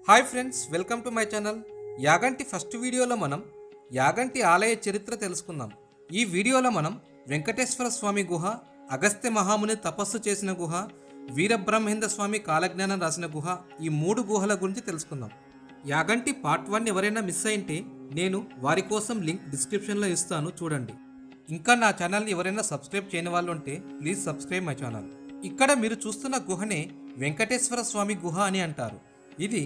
Hi friends, welcome to my channel. Yaganti first వీడియోలో మనం యాగంటి ఆలయ చరిత్ర తెలుసుకుందాం. ఈ వీడియోలో మనం వెంకటేశ్వర స్వామి గుహ, అగస్త్య మహాముని తపస్సు చేసిన గుహ, వీరబ్రహ్మేంద్ర స్వామి కాలజ్ఞానం రాసిన గుహ, ఈ 3 గుహల గురించి తెలుసుకుందాం. యాగంటి పార్ట్ 1 ఎవరైనా మిస్ అయింటే నేను వారి కోసం లింక్ డిస్క్రిప్షన్లో ఇస్తాను, చూడండి. ఇంకా నా ఛానల్ని ఎవరైనా సబ్స్క్రైబ్ చేయని వాళ్ళు ఉంటే ప్లీజ్ సబ్స్క్రైబ్ మై ఛానల్. ఇక్కడ మీరు చూస్తున్న గుహనే వెంకటేశ్వర స్వామి గుహ అని అంటారు. ఇది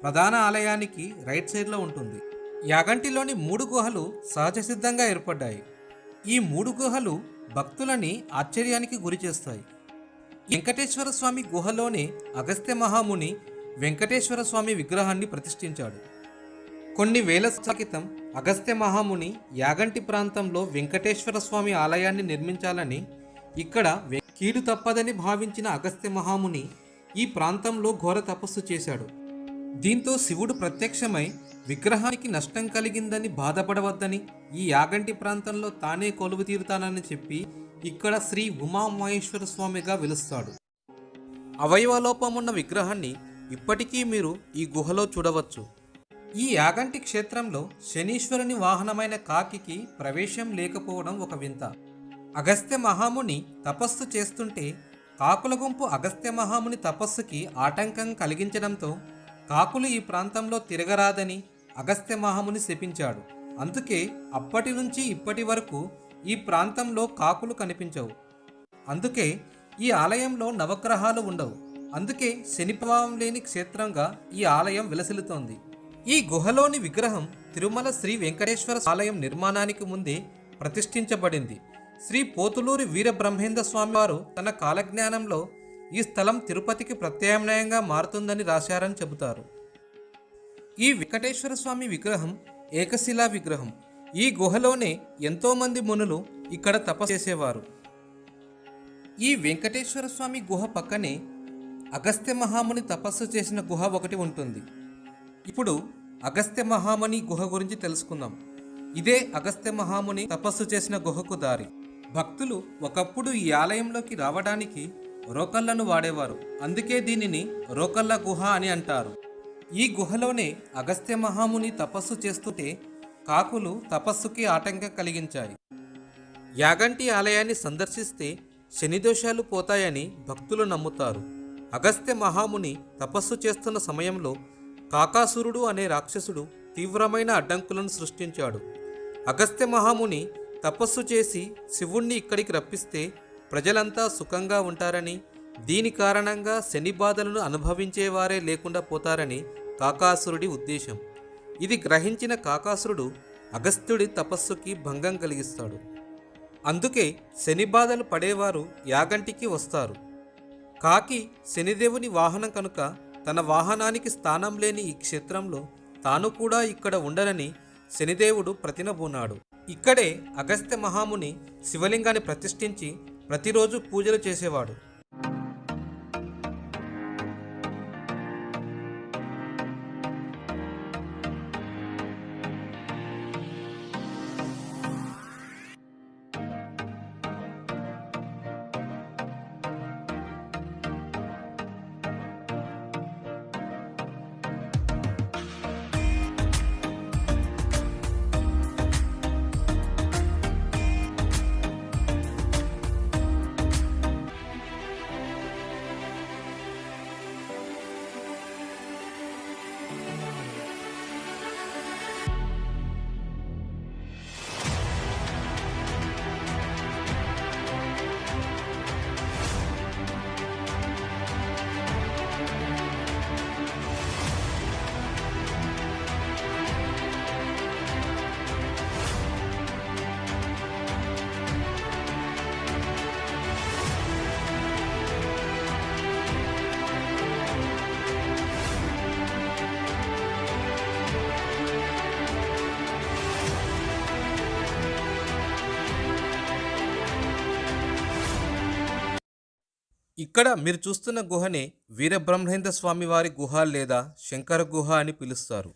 ప్రధాన ఆలయానికి రైట్ సైడ్లో ఉంటుంది. యాగంటిలోని 3 గుహలు సహజ సిద్ధంగా ఏర్పడ్డాయి. ఈ 3 గుహలు భక్తులని ఆశ్చర్యానికి గురి చేస్తాయి. వెంకటేశ్వర స్వామి గుహలోనే అగస్త్య మహాముని వెంకటేశ్వర స్వామి విగ్రహాన్ని ప్రతిష్ఠించాడు. కొన్ని వేల క్రితం అగస్త్య మహాముని యాగంటి ప్రాంతంలో వెంకటేశ్వర స్వామి ఆలయాన్ని నిర్మించాలని, ఇక్కడ కీడు తప్పదని భావించిన అగస్త్య మహాముని ఈ ప్రాంతంలో ఘోర తపస్సు చేశాడు. దీంతో శివుడు ప్రత్యక్షమై విగ్రహానికి నష్టం కలిగిందని బాధపడవద్దని, ఈ యాగంటి ప్రాంతంలో తానే కొలువు తీరుతానని చెప్పి ఇక్కడ శ్రీ ఉమామహేశ్వర స్వామిగా వెలుస్తాడు. అవయవలోపమున్న విగ్రహాన్ని ఇప్పటికీ మీరు ఈ గుహలో చూడవచ్చు. ఈ యాగంటి క్షేత్రంలో శనీశ్వరుని వాహనమైన కాకికి ప్రవేశం లేకపోవడం ఒక వింత. అగస్త్య మహాముని తపస్సు చేస్తుంటే కాకుల గుంపు అగస్త్య మహాముని తపస్సుకి ఆటంకం కలిగించడంతో కాకులు ఈ ప్రాంతంలో తిరగరాదని అగస్త్య మహాముని శపించాడు. అందుకే అప్పటి నుంచి ఇప్పటి వరకు ఈ ప్రాంతంలో కాకులు కనిపించవు. అందుకే ఈ ఆలయంలో నవగ్రహాలు ఉండవు. అందుకే శని ప్రభావం లేని క్షేత్రంగా ఈ ఆలయం విలసిల్లుతోంది. ఈ గుహలోని విగ్రహం తిరుమల శ్రీ వెంకటేశ్వర ఆలయం నిర్మాణానికి ముందే ప్రతిష్ఠించబడింది. శ్రీ పోతులూరి వీరబ్రహ్మేంద్ర స్వామి వారు తన కాలజ్ఞానంలో ఈ స్థలం తిరుపతికి ప్రత్యామ్నాయంగా మారుతుందని రాశారని చెబుతారు. ఈ వెంకటేశ్వర స్వామి విగ్రహం ఏకశిలా విగ్రహం. ఈ గుహలోనే ఎంతోమంది మునులు ఇక్కడ తపస్సు చేసేవారు. ఈ వెంకటేశ్వర స్వామి గుహ పక్కనే అగస్త్య మహాముని తపస్సు చేసిన గుహ ఒకటి ఉంటుంది. ఇప్పుడు అగస్త్య మహాముని గుహ గురించి తెలుసుకుందాం. ఇదే అగస్త్య మహాముని తపస్సు చేసిన గుహకు దారి. భక్తులు ఒకప్పుడు ఈ ఆలయంలోకి రావడానికి రోకళ్లను వాడేవారు. అందుకే దీనిని రోకళ్ళ గుహ అని అంటారు. ఈ గుహలోనే అగస్త్య మహాముని తపస్సు చేస్తుంటే కాకులు తపస్సుకి ఆటంకం కలిగించాయి. యాగంటి ఆలయాన్ని సందర్శిస్తే శనిదోషాలు పోతాయని భక్తులు నమ్ముతారు. అగస్త్య మహాముని తపస్సు చేస్తున్న సమయంలో కాకాసురుడు అనే రాక్షసుడు తీవ్రమైన అడ్డంకులను సృష్టించాడు. అగస్త్య మహాముని తపస్సు చేసి శివుణ్ణి ఇక్కడికి రప్పిస్తే ప్రజలంతా సుఖంగా ఉంటారని, దీని కారణంగా శని బాధలను అనుభవించేవారే లేకుండా పోతారని కాకాసురుడి ఉద్దేశం. ఇది గ్రహించిన కాకాసురుడు అగస్త్యుడి తపస్సుకి భంగం కలిగిస్తాడు. అందుకే శని బాధలు పడేవారు యాగంటికి వస్తారు. కాకి శనిదేవుని వాహనం కనుక తన వాహనానికి స్థానం లేని ఈ క్షేత్రంలో తాను కూడా ఇక్కడ ఉండనని శనిదేవుడు ప్రతినబూనాడు. ఇక్కడే అగస్త్య మహాముని శివలింగాన్ని ప్రతిష్ఠించి ప్రతిరోజు పూజలు చేసేవాడు. ఇక్కడ మీరు చూస్తున్న గుహనే వీరబ్రహ్మేంద్ర స్వామి వారి గుహ లేదా శంకర గుహ అని పిలుస్తారు.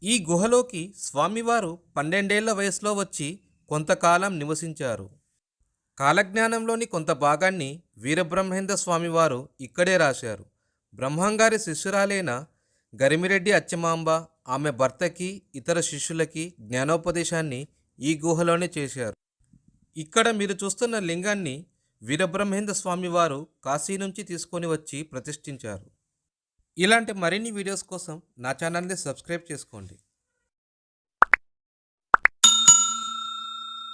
ఈ గుహలోకి స్వామివారు 12 ఏళ్ల వయసులో వచ్చి కొంతకాలం నివసించారు. కాలజ్ఞానంలోని కొంత భాగాన్ని వీరబ్రహ్మేంద్ర స్వామివారు ఇక్కడే రాశారు. బ్రహ్మంగారి శిష్యురాలైన గరిమిరెడ్డి అచ్చమాంబ ఆమె భర్తకి ఇతర శిష్యులకి జ్ఞానోపదేశాన్ని ఈ గుహలోనే చేశారు. ఇక్కడ మీరు చూస్తున్న లింగాన్ని వీరబ్రహ్మేంద్ర స్వామి వారు కాశీ నుంచి తీసుకొని వచ్చి ప్రతిష్ఠించారు. ఇలాంటి మరిన్ని వీడియోస్ కోసం నా ఛానల్ని సబ్స్క్రైబ్ చేసుకోండి.